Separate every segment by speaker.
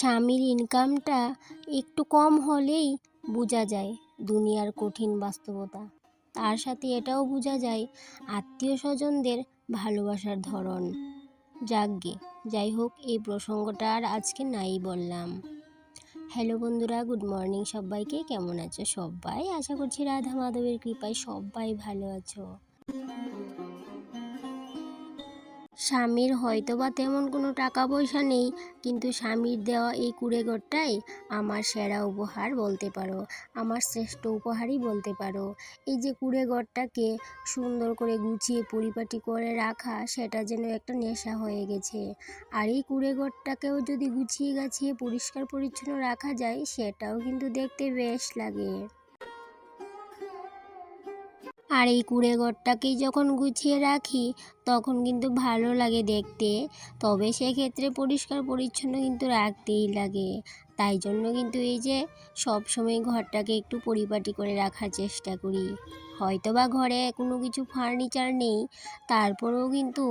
Speaker 1: স্বামীর ইনকামটা একটু কম হলেই বোঝা যায় দুনিয়ার কঠিন বাস্তবতা। তার সাথে এটাও বোঝা যায় আত্মীয় স্বজনদের ভালোবাসার ধরন। যাকগে, যাই হোক, এই প্রসঙ্গটা আর আজকে নাই বললাম। হ্যালো বন্ধুরা, গুড মর্নিং সবাইকে। কেমন আছো সবাই? আশা করছি রাধা মাধবের কৃপায় সবাই ভালো আছো। স্বামীর হয়তো বা তেমন কোনো টাকা পয়সা নেই, কিন্তু স্বামীর দেওয়া এই কুঁড়েঘরটাই আমার সেরা উপহার বলতে পারো, আমার শ্রেষ্ঠ উপহারই বলতে পারো। এই যে কুঁড়েঘরটাকে সুন্দর করে গুছিয়ে পরিপাটি করে রাখা, সেটা যেন একটা নেশা হয়ে গেছে। আর এই কুঁড়েঘরটাকেও যদি গুছিয়ে গাছিয়ে পরিষ্কার পরিচ্ছন্ন রাখা যায়, সেটাও কিন্তু দেখতে বেশ লাগে। আর এই কুঁড়েঘরটাকেই যখন গুছিয়ে রাখি তখন কিন্তু ভালো লাগে দেখতে, তবে সেক্ষেত্রে পরিষ্কার পরিচ্ছন্ন কিন্তু রাখতেই লাগে। তাই জন্য কিন্তু এই যে সবসময় ঘরটাকে একটু পরিপাটি করে রাখার চেষ্টা করি। হয়তো বা ঘরে কোনো কিছু ফার্নিচার নেই, তারপরেও কিন্তু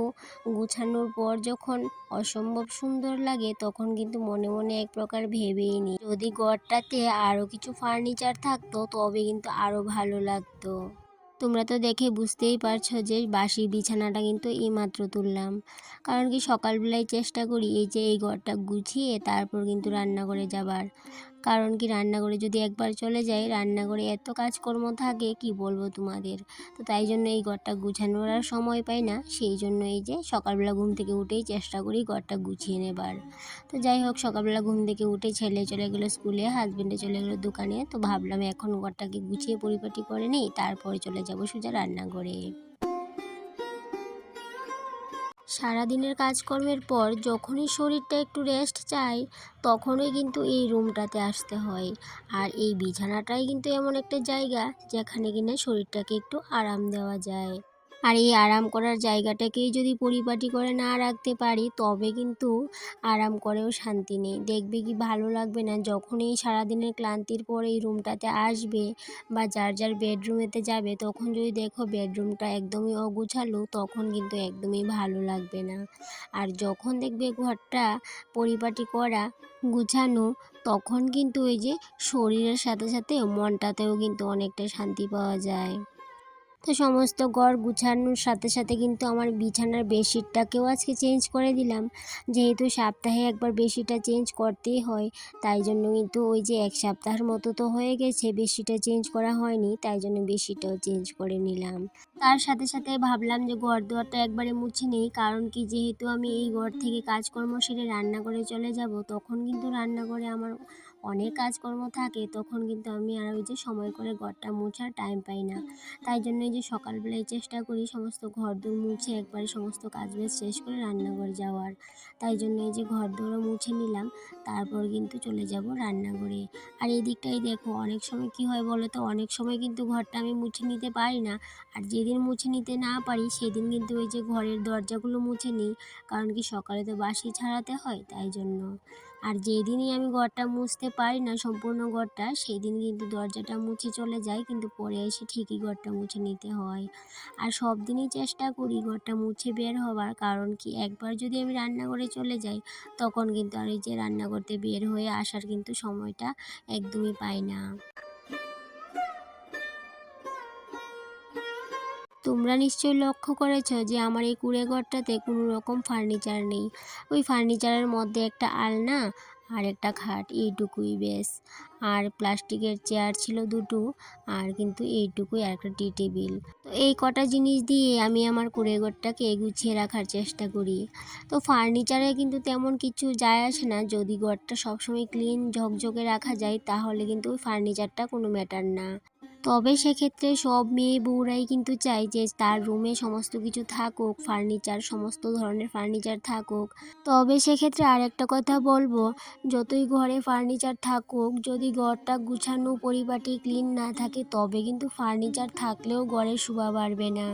Speaker 1: গুছানোর পর যখন অসম্ভব সুন্দর লাগে তখন কিন্তু মনে মনে এক প্রকার ভেবেই নিই, যদি ঘরটাতে আরও কিছু ফার্নিচার থাকতো তবে কিন্তু আরও ভালো লাগতো। তোমরা তো দেখে বুঝতেই পারছো যে বাসি বিছানাটা কিন্তু এইমাত্র তুললাম। কারণ কি, সকালবেলায় চেষ্টা করি এই যে এই ঘরটা গুছিয়ে তারপর কিন্তু রান্নাঘরে যাবার। কারণ কি, রান্নাঘরে যদি একবার চলে যাই, রান্নাঘরে এত কাজকর্ম থাকে কি বলবো তোমাদের। তো তাই জন্য এই ঘরটা গুছানোর আর সময় পাই না, সেই জন্য এই যে সকালবেলা ঘুম থেকে উঠেই চেষ্টা করি ঘরটা গুছিয়ে নেবার। তো যাই হোক, সকালবেলা ঘুম থেকে উঠে ছেলে চলে গেলো স্কুলে, হাজবেন্ডে চলে গেলো দোকানে। তো ভাবলাম এখন ঘরটাকে গুছিয়ে পরিপাটি করে নিই, তারপরে চলে যাব সোজা রান্নাঘরে। সারাদিনের কাজকর্মের পর যখনই শরীরটা একটু রেস্ট চায় তখনই কিন্তু এই রুমটাতে আসতে হয়। আর এই বিছানাটাই কিন্তু এমন একটা জায়গা যেখানে কিনা শরীরটাকে একটু আরাম দেওয়া যায়। আর এই আরাম করার জায়গাটাকেই যদি পরিপাটি করে না রাখতে পারি তবে কিন্তু আরাম করেও শান্তি নেই। দেখবে কি ভালো লাগবে না যখনই সারাদিনের ক্লান্তির পর এই রুমটাতে আসবে বা যার যার বেডরুমেতে যাবে, তখন যদি দেখো বেডরুমটা একদমই অগুছালো তখন কিন্তু একদমই ভালো লাগবে না। আর যখন দেখবে ঘরটা পরিপাটি করা গুছানো, তখন কিন্তু ওই যে শরীরের সাথে সাথে মনটাতেও কিন্তু অনেকটা শান্তি পাওয়া যায়। তো সমস্ত ঘর গুছানোর সাথে সাথে কিন্তু আমার বিছানার বেডশিটটাকেও আজকে চেঞ্জ করে দিলাম। যেহেতু সপ্তাহে একবার বেডশিটটা চেঞ্জ করতেই হয়, তাই জন্য কিন্তু ওই যে এক সপ্তাহের মতো তো হয়ে গেছে বেডশিটটা চেঞ্জ করা হয়নি, তাই জন্য বেডশিটটাও চেঞ্জ করে নিলাম। তার সাথে সাথে ভাবলাম যে ঘর দুয়ারটা একবারে মুছে নেই, কারণ কি, যেহেতু আমি এই ঘর থেকে কাজকর্ম সেরে রান্নাঘরে চলে যাব, তখন কিন্তু রান্নাঘরে আমার অনেক কাজকর্ম থাকে, তখন কিন্তু আমি আর ওই যে সময় করে ঘরটা মোছার টাইম পাই না। তাই জন্য এই যে সকালবেলায় চেষ্টা করি সমস্ত ঘরদোর মুছে একবারে সমস্ত কাজবাজ শেষ করে রান্নাঘরে যাওয়ার। তাই জন্য এই যে ঘরদোরও মুছে নিলাম, তারপর কিন্তু চলে যাব রান্নাঘরে। আর এই দিকটাই দেখো, অনেক সময় কি হয় বলো তো, অনেক সময় কিন্তু ঘরটা আমি মুছে নিতে পারি না। আর যেদিন মুছে নিতে না পারি সেদিন কিন্তু ওই যে ঘরের দরজাগুলো মুছে নিই, কারণ কি সকালে তো বাসি ছাড়াতে হয়, তাই জন্য। আর যেদিনই আমি ঘরটা মুছতে পারি না সম্পূর্ণ ঘরটা, সেই দিন কিন্তু দরজাটা মুছে চলে যায়, কিন্তু পরে এসে ঠিকই ঘরটা মুছে নিতে হয়। আর সব দিনই চেষ্টা করি ঘরটা মুছে বের হবার, কারণ কি একবার যদি আমি রান্নাঘরে চলে যাই তখন কিন্তু আর এই যে রান্না করতে বের হয়ে আসার কিন্তু সময়টা একদমই পাই না। তোমরা নিশ্চয়ই লক্ষ্য করেছো যে আমার এই কুঁড়ে ঘরটাতে কোনো রকম ফার্নিচার নেই। ওই ফার্নিচারের মধ্যে একটা আলনা আর একটা খাট, এইটুকুই বেশ। আর প্লাস্টিকের চেয়ার ছিল দুটো, আর কিন্তু এইটুকুই, আর একটা টি টেবিল। তো এই কটা জিনিস দিয়ে আমি আমার কুঁড়ে ঘরটাকে গুছিয়ে রাখার চেষ্টা করি। তো ফার্নিচারে কিন্তু তেমন কিছু যায় আসে না, যদি ঘরটা সবসময় ক্লিন ঝকঝকে রাখা যায় তাহলে কিন্তু ওই ফার্নিচারটা কোনো ম্যাটার না। তবে সেক্ষেত্রে সব মেয়ে বউরাই কিন্তু চায় যে তার রুমে সমস্ত কিছু থাকুক, ফার্নিচার সমস্ত ধরনের ফার্নিচার থাকুক। তবে সেক্ষেত্রে আরেকটা কথা বলবো, যতই ঘরে ফার্নিচার থাকুক, যদি ঘরটা গুছানো পরিপাটি ক্লিন না থাকে তবে কিন্তু ফার্নিচার থাকলেও ঘরের শোভা বাড়বে না।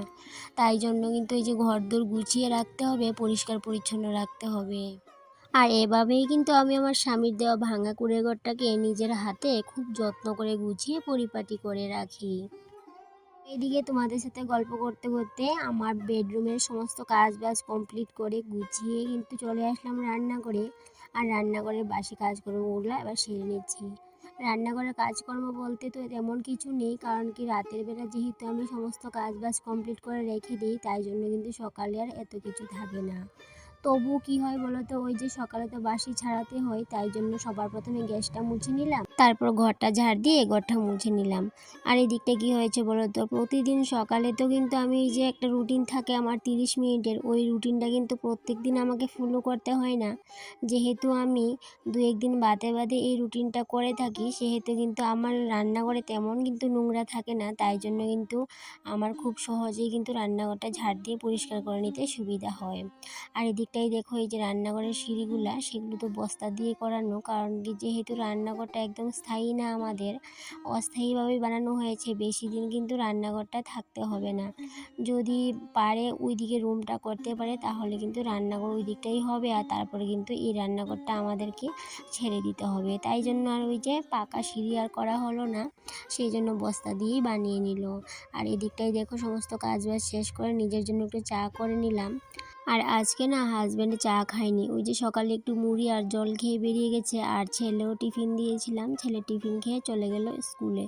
Speaker 1: তাই জন্য কিন্তু এই যে ঘরদোর গুছিয়ে রাখতে হবে, পরিষ্কার পরিচ্ছন্ন রাখতে হবে। আর এভাবেই কিন্তু আমি আমার স্বামীর দেওয়া ভাঙা কুঁড়ে ঘরটাকে নিজের হাতে খুব যত্ন করে গুছিয়ে পরিপাটি করে রাখি। এদিকে তোমাদের সাথে গল্প করতে করতে আমার বেডরুমের সমস্ত কাজ বাজ কমপ্লিট করে গুছিয়ে কিন্তু চলে আসলাম রান্না করে। আর রান্নাঘরের বাসি কাজকর্মগুলো এবার সেরে নিচ্ছি। রান্নাঘরের কাজকর্ম বলতে তো তেমন কিছু নেই, কারণ কি রাতের বেলা যেহেতু আমি সমস্ত কাজ বাজ কমপ্লিট করে রেখে দিই, তাই জন্য কিন্তু সকালে আর এত কিছু থাকে না। তবু কি হয় বলো তো, ওই যে সকালে তো বাসি ছাড়াতে হয়, তাই জন্য সবার প্রথমে গ্যাসটা মুছে নিলাম, তারপর ঘরটা ঝাড় দিয়ে ঘরটা মুছে নিলাম। আর এই দিকটা কি হয়েছে বলো তো, প্রতিদিন সকালে তো কিন্তু আমি এই যে একটা রুটিন থাকে আমার 30 মিনিটের, ওই রুটিনটা কিন্তু প্রত্যেক দিন আমাকে ফলো করতে হয় না। যেহেতু আমি দু একদিন বাদে বাদে এই রুটিনটা করে থাকি, সেহেতু কিন্তু আমার রান্নাঘরে তেমন কিন্তু নোংরা থাকে না, তাই জন্য কিন্তু আমার খুব সহজেই কিন্তু রান্নাঘরটা ঝাড় দিয়ে পরিষ্কার করে নিতে সুবিধা হয়। আর এদিকটাই দেখো, এই যে রান্নাঘরের সিঁড়িগুলা সেগুলো তো বস্তা দিয়ে করানো, কারণ কি যেহেতু রান্নাঘরটা একদম স্থায়ী না, আমাদের অস্থায়ীভাবেই বানানো হয়েছে, বেশি দিন কিন্তু রান্নাঘরটা থাকতে হবে না। যদি পারে ওই দিকে রুমটা করতে পারে তাহলে কিন্তু রান্নাঘর ওই দিকটাই হবে, আর তারপরে কিন্তু এই রান্নাঘরটা আমাদেরকে ছেড়ে দিতে হবে। তাই জন্য আর ওই যে পাকা সিঁড়ি আর করা হলো না, সেই জন্য বস্তা দিয়েই বানিয়ে নিল। আর এদিকটাই দেখো, সমস্ত কাজ বাজ শেষ করে নিজের জন্য একটু চা করে নিলাম। আর আজকে না হাজব্যান্ড চা খায়নি, ওই যে সকালে একটু মুড়ি আর জল খেয়ে বেরিয়ে গেছে, আর ছেলেও টিফিন দিয়েছিলাম, ছেলে টিফিন খেয়ে চলে গেল স্কুলে।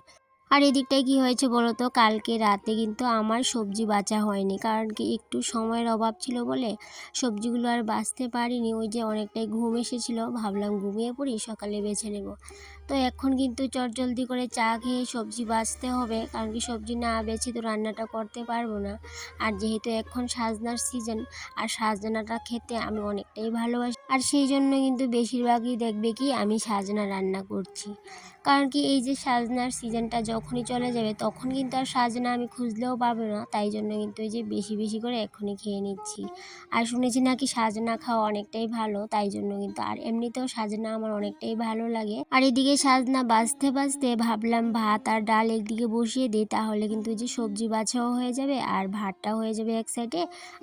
Speaker 1: আর এদিকটায় কি হয়েছে বলো তো, কালকে রাতে কিন্তু আমার সবজি বাছা হয়নি, কারণ কি একটু সময়ের অভাব ছিল বলে সবজিগুলো আর বাছতে পারিনি। ওই যে অনেকটাই ঘুম এসেছিল, ভাবলাম ঘুমিয়ে পড়ি, সকালে বেছে নেব। তো এখন কিন্তু চটজলদি করে চা খেয়ে সবজি বাছতে হবে, কারণ কি সবজি না বেছে তো রান্নাটা করতে পারবো না। আর যেহেতু এখন সাজনার সিজন, আর সাজনাটা খেতে আমি অনেকটাই ভালোবাসি, আর সেই জন্য কিন্তু বেশিরভাগই দেখবে কি আমি সাজনা রান্না করছি। কারণ কি এই যে সাজনার সিজনটা যখনই চলে যাবে তখন কিন্তু আর সাজনা আমি খুঁজলেও পাবো না, তাই জন্য কিন্তু এই যে বেশি বেশি করে এখনই খেয়ে নিচ্ছি। আর শুনেছি নাকি সাজনা খাওয়া অনেকটাই ভালো, তাই জন্য কিন্তু, আর এমনিতেও সাজনা আমার অনেকটাই ভালো লাগে। আর এদিকে সাজনা বাছতে বাছতে ভাবলাম ভাত আর ডাল একদিকে বসিয়ে দিই, তাহলে কিন্তু এই যে সবজি বাছাও হয়ে যাবে, আর ভাতটাও হয়ে যাবে এক সাইডে,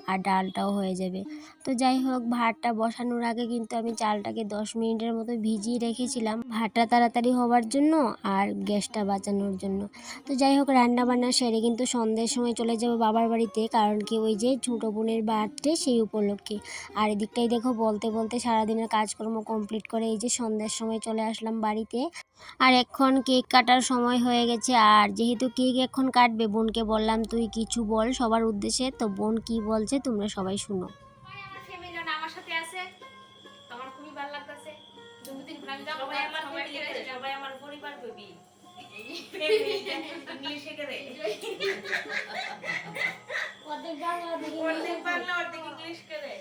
Speaker 1: আর ডালটাও হয়ে যাবে। তো যাই হোক, ভাতটা বসানোর আগে কিন্তু আমি চালটাকে 10 মিনিটের মতো ভিজিয়ে রেখেছিলাম, ভাতটা তাড়াতাড়ি হওয়ার জন্য আর গ্যাসটা বাঁচানোর জন্য। তো যাই হোক, রান্না বান্না সেরে কিন্তু সন্ধ্যের সময় চলে যাব বাবার বাড়িতে, কারণ কি ওই যে ছোটো বোনের বার্থডে, সেই উপলক্ষে। আর এদিকটাই দেখো, বলতে বলতে সারাদিনের কাজকর্ম কমপ্লিট করে এই যে সন্ধ্যের সময় চলে আসলাম বাড়িতে। আর এখন কেক কাটার সময় হয়ে গেছে, আর যেহেতু কেক এখন কাটবে, বোনকে বললাম তুই কিছু বল সবার উদ্দেশ্যে। তো বোন কি বলছে তোমরা সবাই শুনো।
Speaker 2: আমার ফ্যামিলি আমার সাথে আছে, তো আমার খুবই ভালো লাগতেছে। দুদিন পর আমি যাব, সবাই আমার পরিবার বেবি ইংলিশে করে অর্ধেক বাংলা অর্ধেক ইংলিশ করে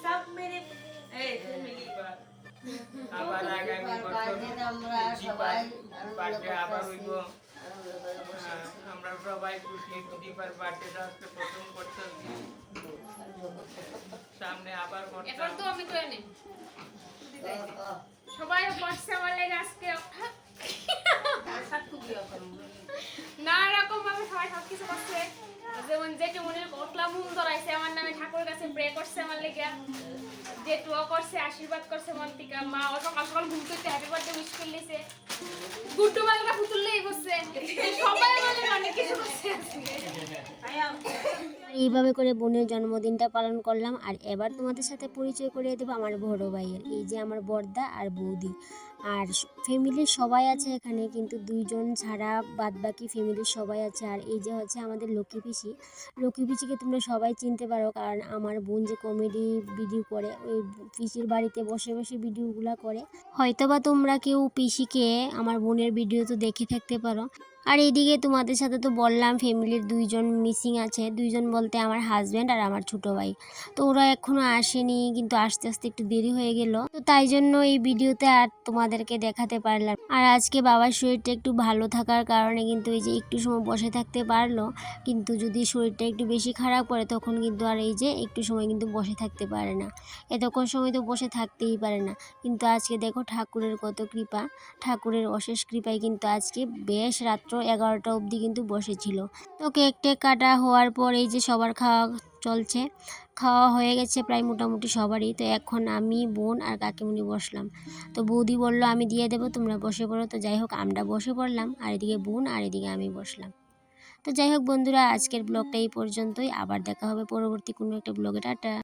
Speaker 2: সব মেরে ফ্যামিলি বা
Speaker 3: আবার আগামী বছর আমরা সবাই বার্থডে আবার হইব। আমরা সবাই খুশি, দীপার বার্থডেটা আজকে প্রথম করতেছি, সামনে আবার
Speaker 2: এখন তো আমি তো এনে সবাই করছে আমার লেগে আজকে না রকম ভাবে সবাই সবকিছু করছে, যেমন যেটু মনে ওটলা মুম ধরাইছে আমার নামে, ঠাকুরের কাছে প্রে করছে আমার লেগে, যেটুও করছে আশীর্বাদ করছে মন থেকে, মা ও সকাল সকাল ঘুম থেকে হ্যাপি বার্থডে উইশ করলিছে, গুড্ডু মালটা পুতুললেই বসছে, সবাই মানে অনেক কিছু করছে
Speaker 1: এইভাবে করে বোনের জন্মদিনটা পালন করলাম। আর এবার তোমাদের সাথে পরিচয় করিয়ে দেবো আমার বড় ভাইয়ের, এই যে আমার বড়দা আর বৌদি। আর ফ্যামিলির সবাই আছে এখানে, কিন্তু দুইজন ছাড়া বাদ বাকি ফ্যামিলির সবাই আছে। আর এই যে হচ্ছে আমাদের লক্ষ্মী পিসি। লক্ষ্মী পিসিকে তোমরা সবাই চিনতে পারো, কারণ আমার বোন যে কমেডি ভিডিও করে, ওই পিসির বাড়িতে বসে বসে ভিডিওগুলো করে, হয়তোবা তোমরা কেউ পিসিকে আমার বোনের ভিডিও তো দেখে থাকতে পারো। আর এইদিকে তোমাদের সাথে তো বললাম ফ্যামিলির দুইজন মিসিং আছে, দুইজন বলতে আমার হাজব্যান্ড আর আমার ছোটো ভাই। তো ওরা এখনও আসেনি, কিন্তু আস্তে আস্তে একটু দেরি হয়ে গেল, তো তাই জন্য এই ভিডিওতে আর তোমাদেরকে দেখাতে পারলাম। আর আজকে বাবার শরীরটা একটু ভালো থাকার কারণে কিন্তু এই যে একটু সময় বসে থাকতে পারলো, কিন্তু যদি শরীরটা একটু বেশি খারাপ করে তখন কিন্তু আর এই যে একটু সময় কিন্তু বসে থাকতে পারে না, এতক্ষণ সময় তো বসে থাকতেই পারে না। কিন্তু আজকে দেখো ঠাকুরের কত কৃপা, ঠাকুরের অশেষ কৃপায় কিন্তু আজকে বেশ রাত্র 11টা অবধি কিন্তু বসেছিল। তো কেক টেক কাটা হওয়ার পর এই যে সবার খাওয়া চলছে, খাওয়া হয়ে গেছে প্রায় মোটামুটি সবারই। তো এখন আমি, বোন আর কাকিমুনি বসলাম। তো বৌদি বললো আমি দিয়ে দেবো, তোমরা বসে পড়ো। তো যাই হোক, আমরা বসে পড়লাম, আর এদিকে বোন আর এদিকে আমি বসলাম। তো যাই হোক বন্ধুরা, আজকের ব্লগটা এই পর্যন্তই, আবার দেখা হবে পরবর্তী কোনো একটা ব্লগে। টাটা।